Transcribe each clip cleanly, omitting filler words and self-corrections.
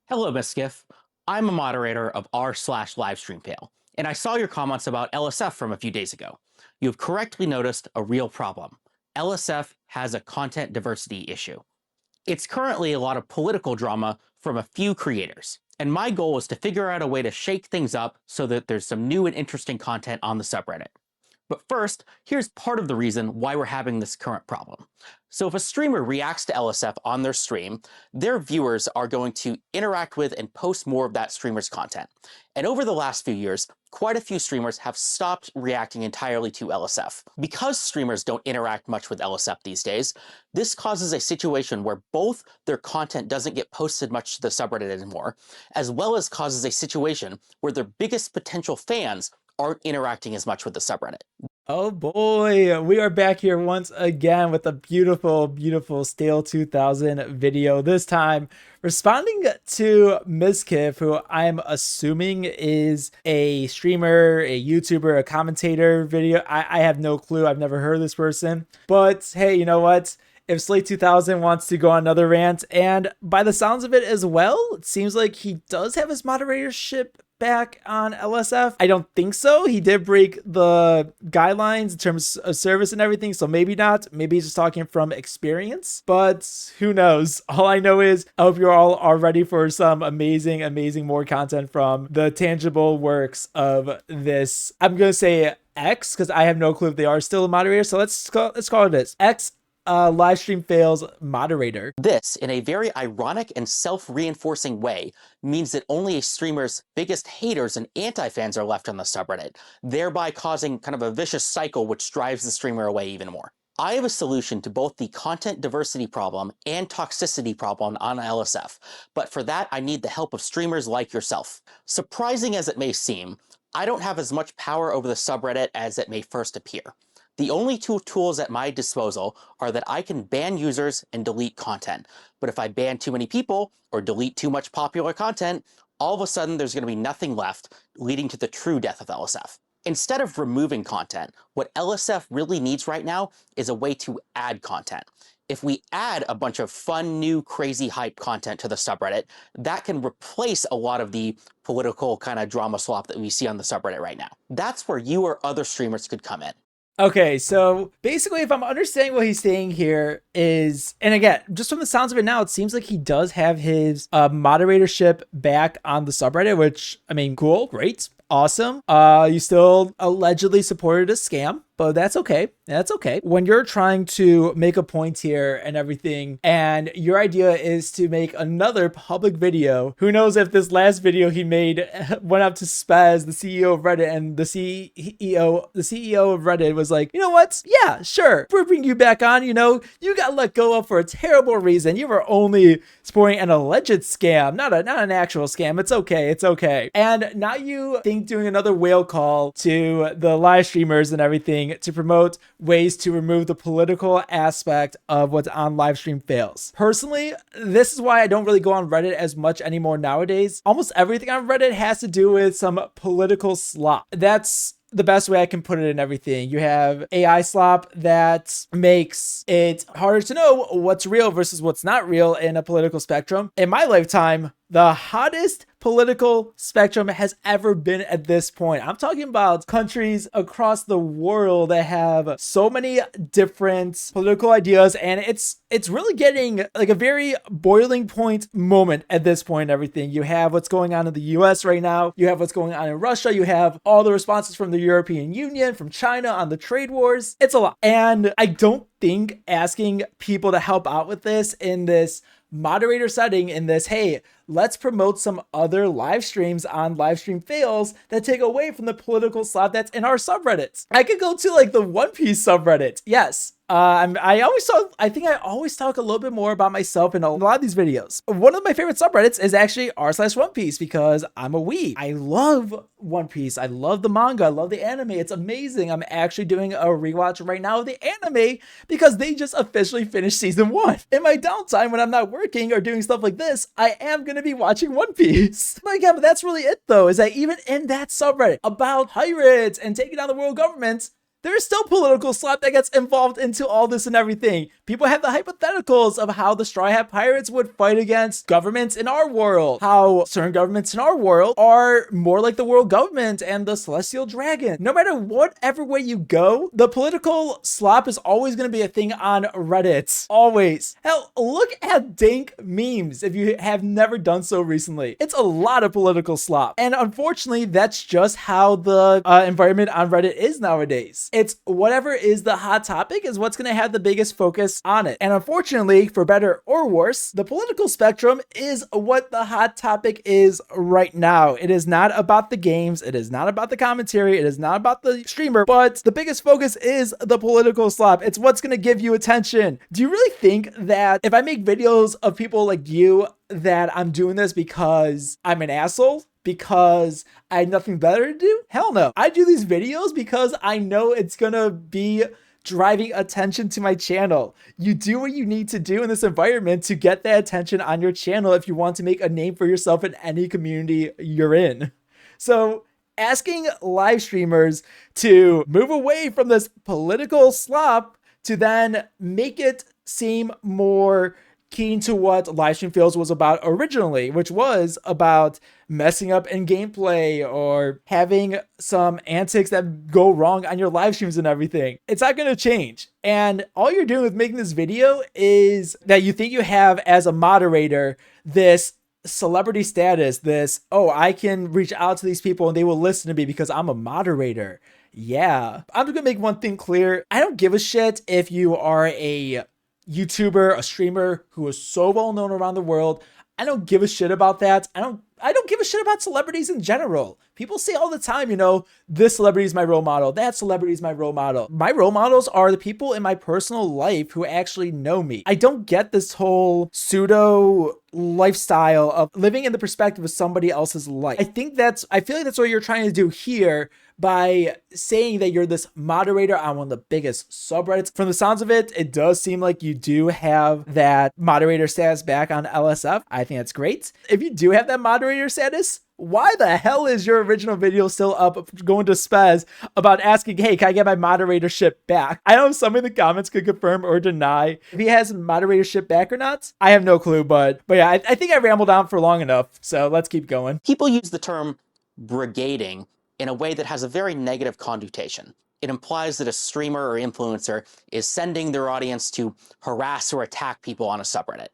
Hello, Miskiff. I'm a moderator of r/Livestream Fail, and I saw your comments about LSF from a few days ago. You've correctly noticed a real problem. LSF has a content diversity issue. It's currently a lot of political drama from a few creators, and my goal is to figure out a way to shake things up so that there's some new and interesting content on the subreddit. But first, here's part of the reason why we're having this current problem. So if a streamer reacts to LSF on their stream, their viewers are going to interact with and post more of that streamer's content. And over the last few years, quite a few streamers have stopped reacting entirely to LSF. Because streamers don't interact much with LSF these days, this causes a situation where both their content doesn't get posted much to the subreddit anymore, as well as causes a situation where their biggest potential fans aren't interacting as much with the subreddit. Oh boy, we are back here once again with a beautiful, beautiful Stale2000 video. This time responding to Miskiff, who I'm assuming is a streamer, a YouTuber, a commentator video. I have no clue. I've never heard of this person. But hey, you know what? If Slate2000 wants to go on another rant, and by the sounds of it as well, it seems like he does have his moderatorship back on LSF. I don't think so. He did break the guidelines in terms of service and everything, so maybe not. Maybe he's just talking from experience, but who knows? All I know is I hope you all are ready for some amazing, amazing more content from the tangible works of this. I'm gonna say X because I have no clue if they are still a moderator. So let's call it this. X Livestream Fails moderator. This, in a very ironic and self-reinforcing way, means that only a streamer's biggest haters and anti-fans are left on the subreddit, thereby causing kind of a vicious cycle which drives the streamer away even more. I have a solution to both the content diversity problem and toxicity problem on LSF, but for that I need the help of streamers like yourself. Surprising as it may seem, I don't have as much power over the subreddit as it may first appear. The only two tools at my disposal are that I can ban users and delete content. But if I ban too many people or delete too much popular content, all of a sudden there's going to be nothing left, leading to the true death of LSF. Instead of removing content, what LSF really needs right now is a way to add content. If we add a bunch of fun, new, crazy hype content to the subreddit, that can replace a lot of the political kind of drama slop that we see on the subreddit right now. That's where you or other streamers could come in. Okay, so basically, if I'm understanding what he's saying here is, and again, just from the sounds of it now, it seems like he does have his moderatorship back on the subreddit, which, I mean, cool, great, awesome. You still allegedly supported a scam, but that's okay. That's okay. When you're trying to make a point here and everything, and your idea is to make another public video, who knows if this last video he made went up to Spaz, the CEO of Reddit, and the CEO of Reddit was like, you know what? Yeah, sure. We're bringing you back on. You know, you got let go of for a terrible reason. You were only supporting an alleged scam, not an actual scam. It's okay. It's okay. And now you think doing another whale call to the live streamers and everything to promote ways to remove the political aspect of what's on Livestream Fails. Personally, this is why I don't really go on Reddit as much anymore nowadays. Almost everything on Reddit has to do with some political slop. That's the best way I can put it in everything. You have AI slop that makes it harder to know what's real versus what's not real in a political spectrum. In my lifetime, the hottest political spectrum has ever been at this point. I'm talking about countries across the world that have so many different political ideas, and it's really getting like a very boiling point moment at this point. Everything you have what's going on in the US right now, you have what's going on in Russia, you have all the responses from the European Union, from China on the trade wars. It's a lot, and I don't think asking people to help out with this in this moderator setting, in this, hey, let's promote some other live streams on Livestream Fails that take away from the political slop that's in our subreddits. I could go to like the One Piece subreddit. Yes. I think I always talk a little bit more about myself in a lot of these videos. One of my favorite subreddits is actually r/One Piece because I'm a weeb. I love One Piece. I love the manga. I love the anime. It's amazing. I'm actually doing a rewatch right now of the anime because they just officially finished season 1. In my downtime when I'm not working or doing stuff like this, I am going to be watching One Piece. But again, that's really it though, is that even in that subreddit about pirates and taking down the world government, there's still political slop that gets involved into all this and everything. People have the hypotheticals of how the Straw Hat Pirates would fight against governments in our world, how certain governments in our world are more like the world government and the Celestial Dragon. No matter whatever way you go, the political slop is always going to be a thing on Reddit. Always. Hell, look at dank memes if you have never done so recently. It's a lot of political slop. And unfortunately, that's just how the environment on Reddit is nowadays. It's whatever is the hot topic is what's going to have the biggest focus on it. And unfortunately, for better or worse, the political spectrum is what the hot topic is right now. It is not about the games. It is not about the commentary. It is not about the streamer, but the biggest focus is the political slop. It's what's going to give you attention. Do you really think that if I make videos of people like you, that I'm doing this because I'm an asshole? Because I had nothing better to do? Hell no. I do these videos because I know it's gonna be driving attention to my channel. You do what you need to do in this environment to get that attention on your channel if you want to make a name for yourself in any community you're in. So asking live streamers to move away from this political slop to then make it seem more keen to what Livestream Fails was about originally, which was about messing up in gameplay or having some antics that go wrong on your live streams and everything. It's not going to change. And all you're doing with making this video is that you think you have as a moderator this celebrity status, this, oh, I can reach out to these people and they will listen to me because I'm a moderator. Yeah. I'm gonna make one thing clear. I don't give a shit if you are a YouTuber, a streamer who is so well known around the world. I don't give a shit about that. I don't give a shit about celebrities in general. People say all the time, you know, this celebrity is my role model, that celebrity is my role model. My role models are the people in my personal life who actually know me. I don't get this whole pseudo lifestyle of living in the perspective of somebody else's life. I feel like that's what you're trying to do here by saying that you're this moderator on one of the biggest subreddits. From the sounds of it, it does seem like you do have that moderator status back on LSF. I think that's great. If you do have that moderator status, why the hell is your original video still up going to Spez about asking, hey, can I get my moderatorship back? I know some in the comments could confirm or deny if he has moderatorship back or not. I have no clue, but yeah, I think I rambled on for long enough, so let's keep going. People use the term brigading in a way that has a very negative connotation. It implies that a streamer or influencer is sending their audience to harass or attack people on a subreddit.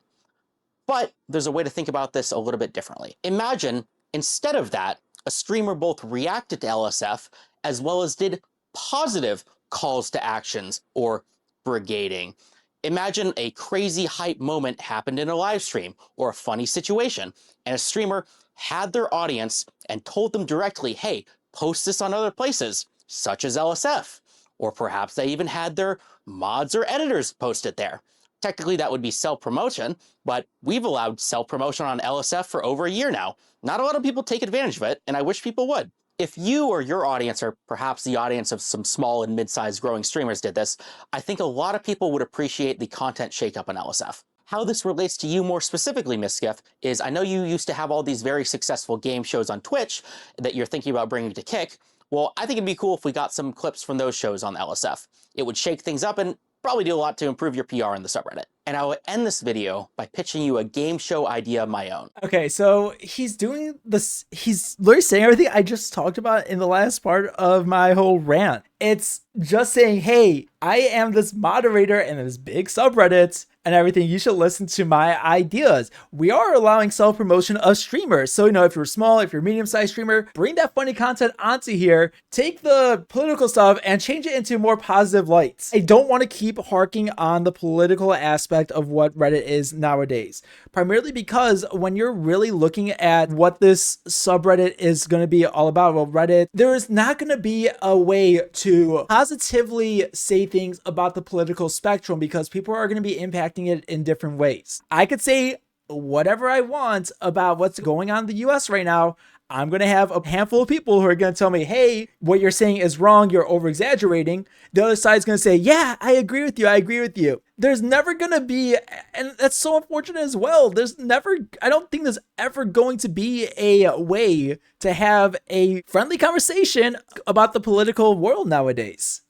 But there's a way to think about this a little bit differently. Imagine, instead of that, a streamer both reacted to LSF as well as did positive calls to actions or brigading. Imagine a crazy hype moment happened in a live stream or a funny situation, and a streamer had their audience and told them directly, hey, post this on other places, such as LSF. Or perhaps they even had their mods or editors post it there. Technically, that would be self-promotion, but we've allowed self-promotion on LSF for over a year now. Not a lot of people take advantage of it, and I wish people would. If you or your audience, or perhaps the audience of some small and mid-sized growing streamers did this, I think a lot of people would appreciate the content shakeup on LSF. How this relates to you more specifically, Miss Skiff, is I know you used to have all these very successful game shows on Twitch that you're thinking about bringing to Kick. Well, I think it'd be cool if we got some clips from those shows on LSF. It would shake things up and probably do a lot to improve your PR in the subreddit. And I will end this video by pitching you a game show idea of my own. Okay, so he's doing this, he's literally saying everything I just talked about in the last part of my whole rant. It's just saying, hey, I am this moderator in this big subreddit and everything. You should listen to my ideas. We are allowing self-promotion of streamers. So, you know, if you're small, if you're a medium-sized streamer, bring that funny content onto here, take the political stuff and change it into more positive lights. I don't want to keep harking on the political aspect of what Reddit is nowadays, primarily because when you're really looking at what this subreddit is going to be all about, well, Reddit, there is not going to be a way to positively say things about the political spectrum because people are going to be impacting it in different ways. I could say whatever I want about what's going on in the US right now. I'm going to have a handful of people who are going to tell me, hey, what you're saying is wrong. You're over exaggerating. The other side's going to say, yeah, I agree with you. I agree with you. There's never going to be, and that's so unfortunate as well. I don't think there's ever going to be a way to have a friendly conversation about the political world nowadays.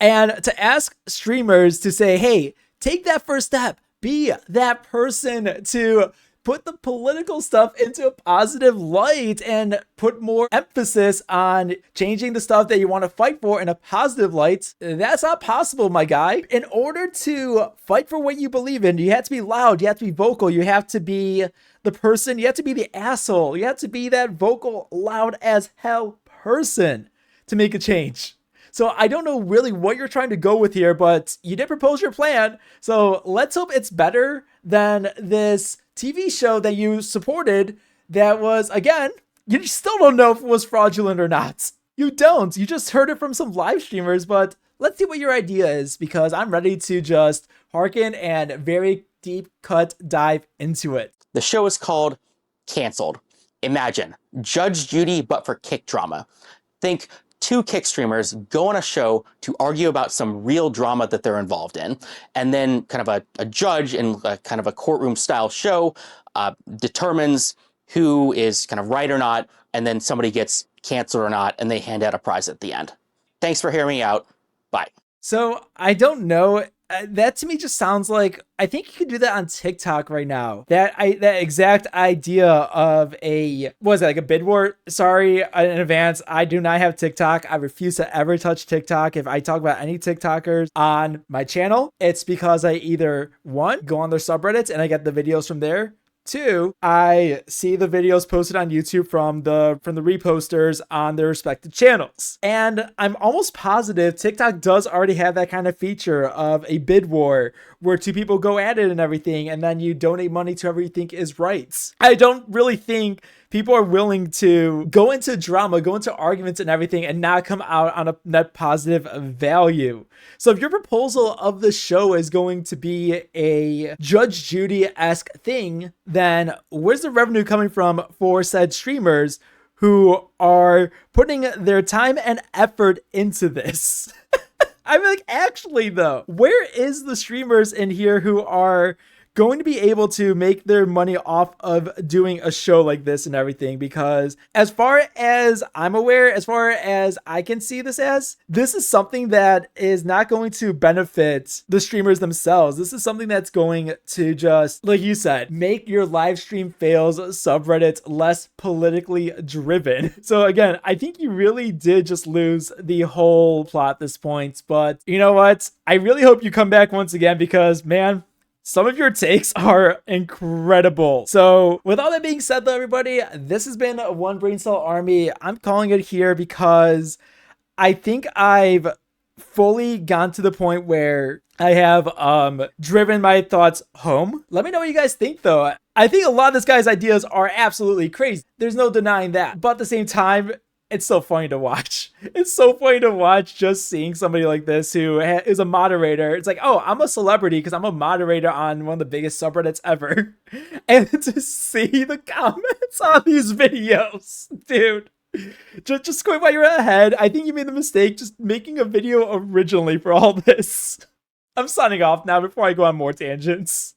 and to ask streamers to say, hey, take that first step, be that person to put the political stuff into a positive light and put more emphasis on changing the stuff that you want to fight for in a positive light. That's not possible, my guy. In order to fight for what you believe in, you have to be loud, you have to be vocal, you have to be the person, you have to be the asshole, you have to be that vocal, loud as hell person to make a change. So I don't know really what you're trying to go with here, but you did propose your plan. So let's hope it's better than this TV show that you supported that was, again, you still don't know if it was fraudulent or not. You don't. You just heard it from some live streamers, but let's see what your idea is, because I'm ready to just hearken and very deep cut dive into it. The show is called Canceled. Imagine Judge Judy, but for kick drama. Think two kick streamers go on a show to argue about some real drama that they're involved in, and then kind of a judge in a kind of a courtroom style show determines who is kind of right or not, and then somebody gets canceled or not, and they hand out a prize at the end. Thanks for hearing me out. Bye. So I don't know. That to me just sounds like, I think you could do that on TikTok right now. That exact idea of like a bid war? Sorry in advance, I do not have TikTok. I refuse to ever touch TikTok. If I talk about any TikTokers on my channel, it's because I either, one, go on their subreddits and I get the videos from there. Two, I see the videos posted on YouTube from the reposters on their respective channels. And I'm almost positive TikTok does already have that kind of feature of a bid war where two people go at it and everything, and then you donate money to whoever you think is right. I don't really think people are willing to go into drama, go into arguments and everything, and not come out on a net positive value. So if your proposal of the show is going to be a Judge Judy-esque thing, then where's the revenue coming from for said streamers who are putting their time and effort into this? I'm like, actually though, where is the streamers in here who are going to be able to make their money off of doing a show like this and everything? Because as far as I'm aware, as far as I can see this is something that is not going to benefit the streamers themselves. This is something that's going to just, like you said, make your Livestream Fails subreddit less politically driven. So again, I think you really did just lose the whole plot at this point. But you know what? I really hope you come back once again, because man, some of your takes are incredible. So with all that being said though, everybody, this has been One Brain Cell Army. I'm calling it here because I think I've fully gone to the point where I have driven my thoughts home. Let me know what you guys think though. I think a lot of this guy's ideas are absolutely crazy. There's no denying that. But at the same time, it's so funny to watch. It's so funny to watch just seeing somebody like this who is a moderator. It's like, oh, I'm a celebrity because I'm a moderator on one of the biggest subreddits ever. And to see the comments on these videos, dude. Just going by your head, I think you made the mistake just making a video originally for all this. I'm signing off now before I go on more tangents.